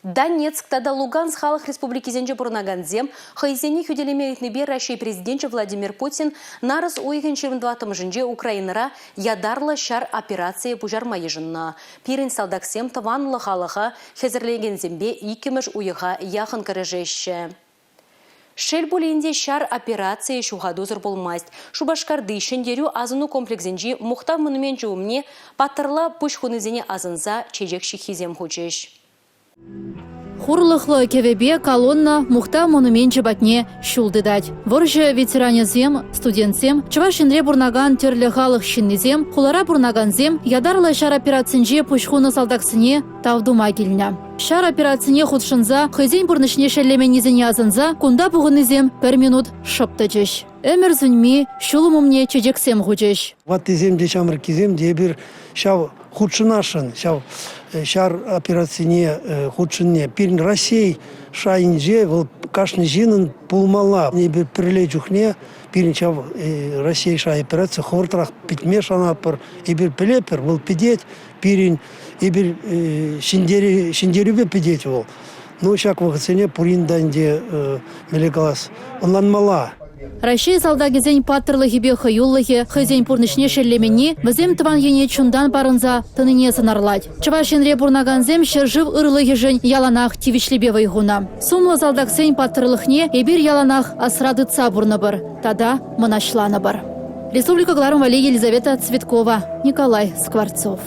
Донецк тада Луганск халық республикизенже бұрнаганзем, хайзені хүделемейтінбе Россия президенті Владимир Путин нарыз ойғын 22 жынже Украинара ядарлы шар операция бұжармайы жынна. Пирин салдаксем таванлы халыға хезірлеген зембе икіміш уйыға яқын кіріжеші. Шел болейінде шар операция шуғадозыр болмайст. Шубашкарды шендерю азыну комплексенжі мұқтав мұнымен жуымне паттырла пұшхунызене азынза чежек шихизем хочеш. Хурлыхлы кевебе колонна мухта монуменче батне шулдыдать. Ворже ветеранезем, студентсем, чавашинре бурнаган терлі халық шиннезем, хулара бурнаганзем, ядарлы шар операцинже пушхуны салдаксыне тавдума келіне. Шар операцияне худшынза, хызен бурнышне шелеменезене азынза, кунда буғынызем 1 минут шыпты жеш. Өмір зүнме шулымымне чедексем худеш. Ваттезем де чамыр кезем де бір шау худшынашын, шар операцияне худшынне. Пирин Россия шайынже, бұл кашны жинын пулмала. Не бір пірлей жүхне, пирин чав Россия шай операция хортырақ питме шанапыр, и бір пілепір, бұл пидет, пирин и бір шиндерюбе пидет бол. Ну, шак вағыцене пуринданде мелегалас. Онлан мала. Россия салдагезен паттырлы хибе хаюллыхе, хызен пурнышне шеллемени, візем тыван ене чундан парынза тыныне сынарлать. Чавашинре бурнаганзем шержив ырлыхе жын яланах тивишлебе вайгуна. Сумлы салдаксен паттырлыхне ебір яланах асрадыца бурныбыр, тада мынашланыбыр. Республика Гларум Валерия Елизавета Цветкова, Николай Скворцов.